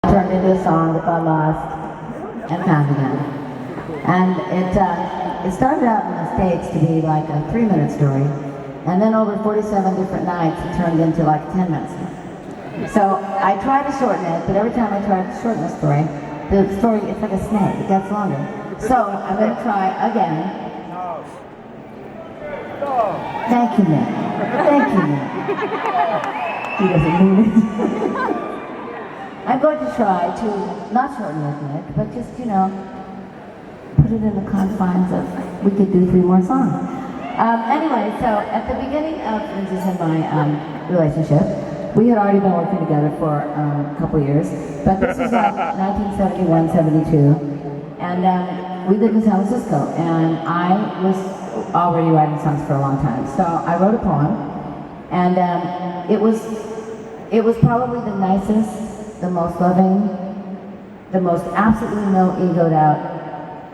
turned into a song that got lost and found again. And it started out in the States to be like a 3-minute story, and then over 47 different nights it turned into like a 10-minute story. So I tried to shorten it, but every time I tried to shorten the story, it's like a snake, it gets longer. So I'm going to try again. Thank you, Nick. Thank you, Nick. He doesn't mean it. I'm going to try to not shorten it, Nick, but just, put it in the confines of, we could do 3 more songs. Anyway, so at the beginning of Lindsay's and my relationship, we had already been working together for a couple years, but this was like 1971, 72, and we lived in San Francisco, and I was already writing songs for a long time. So I wrote a poem, and it was probably the nicest, the most loving, the most absolutely no egoed out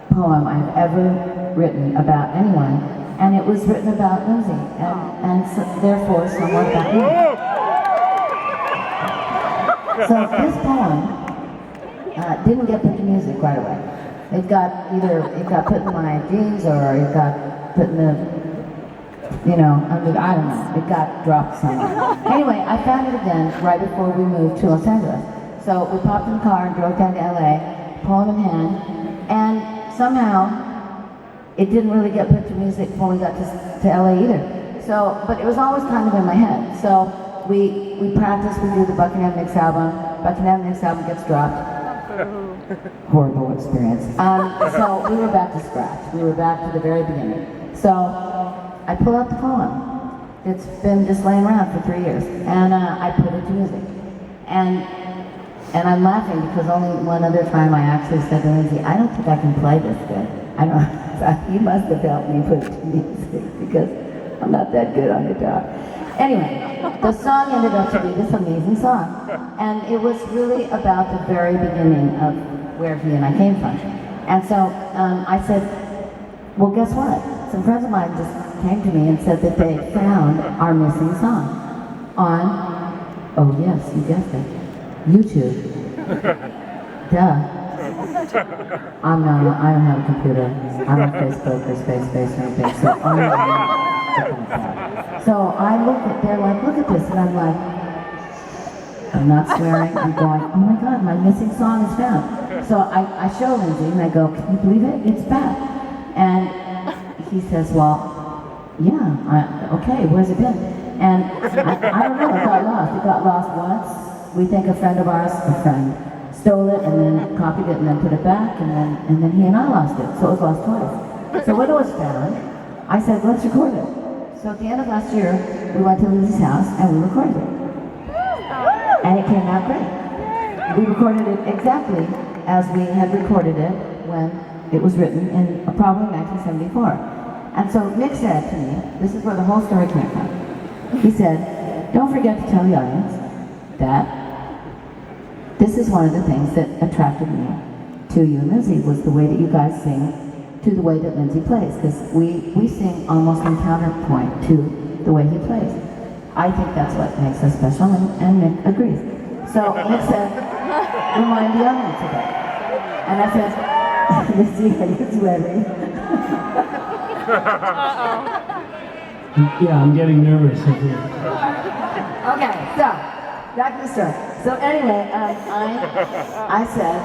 poem I've ever written about anyone, and it was written about Lindsay, and so, therefore somewhat about me. So this poem didn't get put to music right away. It got put in my jeans, or it got put in the, under, I don't know, it got dropped somewhere. Anyway, I found it again right before we moved to Los Angeles. So we popped in the car and drove down to LA, poem in hand, and somehow it didn't really get put to music before we got to LA either. So, but it was always kind of in my head. So we practiced, we do the Buckingham Nicks album. Buckingham Nicks album gets dropped. Horrible experience. So we were back to scratch. We were back to the very beginning. So I pull out the poem. It's been just laying around for 3 years, and I put it to music. And I'm laughing because only one other time I actually said to Lindsay, I don't think I can play this good. I don't. You must have helped me put it to music because I'm not that good on guitar. Anyway, the song ended up to be this amazing song, and it was really about the very beginning of where he and I came from. And so I said, well, guess what? Some friends of mine just came to me and said that they found our missing song on, oh yes, you guessed it, YouTube. Duh. I don't have a computer. I'm on Facebook or Space or anything, so I'm not. So they're like, look at this, and I'm like, I'm not swearing, I'm going, oh my God, my missing song is found. So I show Lindsay, and I go, can you believe it? It's back. And he says, well, yeah, okay, where's it been? And I don't know, it got lost. It got lost once. We think a friend of ours, stole it and then copied it and then put it back, and then he and I lost it. So it was lost twice. So when it was found, I said, let's record it. So at the end of last year, we went to Lindsay's house and we recorded it. And it came out great. We recorded it exactly as we had recorded it when it was written in probably 1974. And so Nick said to me, this is where the whole story came from. He said, don't forget to tell the audience that this is one of the things that attracted me to you and Lindsay, was the way that you guys sing to the way that Lindsay plays, because we sing almost in counterpoint to the way he plays. I think that's what makes us special, and Nick agrees. So Nick said, remind the audience of it. And I said, Lindsay, are you sweating? Yeah, I'm getting nervous. Okay, so, back to the story. So anyway, I said,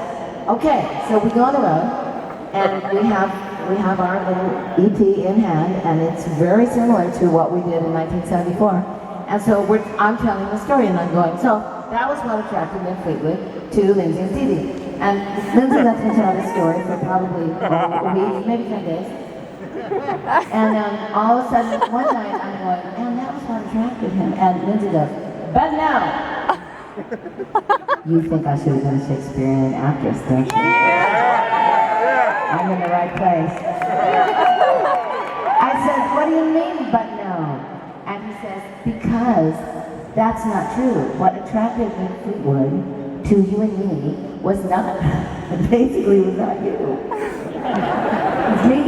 okay, so we go on the road, and we have our little EP in hand, and it's very similar to what we did in 1974. And so I'm telling the story, and I'm going, so that was what attracted me, Fleetwood, to Lindsay and Stevie. And Lindsay lets me tell this story for probably a week, maybe 10 days. And all of a sudden, one night, I'm going, and that was what attracted him. And Lindsay goes, but now, you think I should have been a Shakespearean actress, don't you? I'm in the right place. I said, what do you mean, but no? And he says, because that's not true. What attracted me, Fleetwood, to you and me was not, basically was not you. It's me.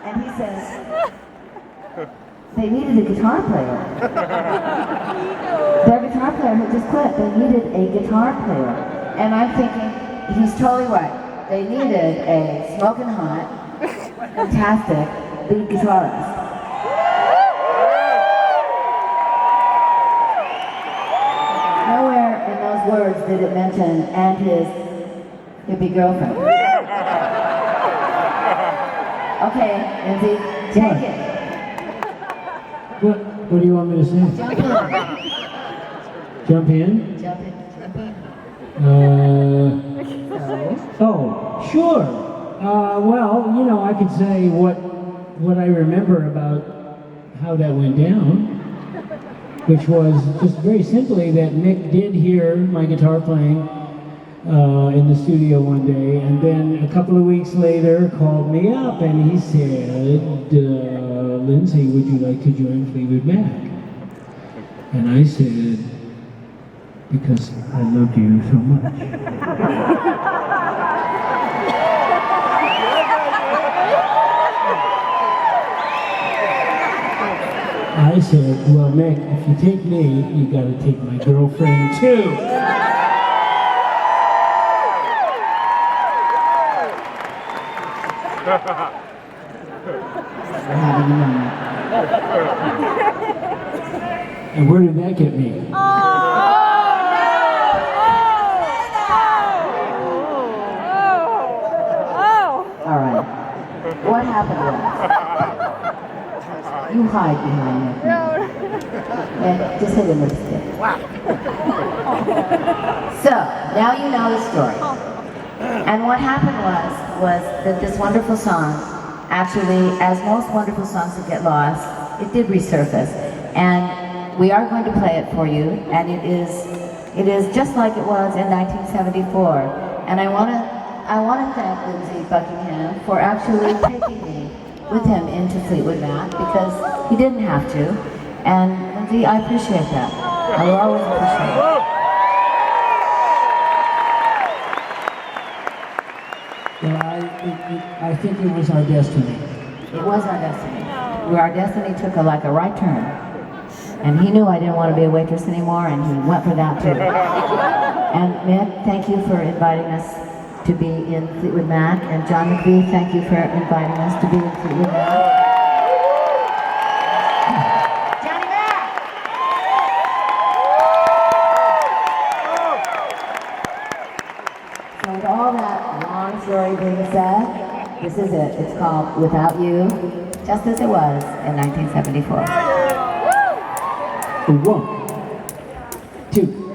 And he says, they needed a guitar player. Their guitar player had just quit. They needed a guitar player. And I'm thinking, he's totally right. They needed a smoking hot, fantastic lead guitarist. Nowhere in those words did it mention and his hippie girlfriend. Okay, Lindsay, take it. What do you want me to say? Jump in. Jump in? Jump in. Jump in. Oh, sure. Well, you know, I could say what I remember about how that went down, which was just very simply that Mick did hear my guitar playing in the studio one day, and then a couple of weeks later called me up and he said, Lindsay, would you like to join Fleetwood Mac? And I said, because I loved you so much. I said, well, Mick, if you take me, you gotta take my girlfriend too. We're having a moment. And where did that get me? All right. What happened was, you hide behind me. And just hit him with a stick. So, now you know the story. And what happened was that this wonderful song, actually, as most wonderful songs that get lost, it did resurface. And we are going to play it for you, and it is just like it was in 1974. And I want to thank Lindsay Buckingham for actually taking me with him into Fleetwood Mac, because he didn't have to. And Lindsay, I appreciate that. I will always appreciate it. Well, I think it was our destiny. It was our destiny. Our destiny took a right turn. And he knew I didn't want to be a waitress anymore, and he went for that too. And Mick, thank you for inviting us to be in Fleetwood Mac. And John McVie, thank you for inviting us to be in Fleetwood Mac. Johnny Mac! So with all that long story being said, this is it. It's called Without You, just as it was in 1974. 1, 2.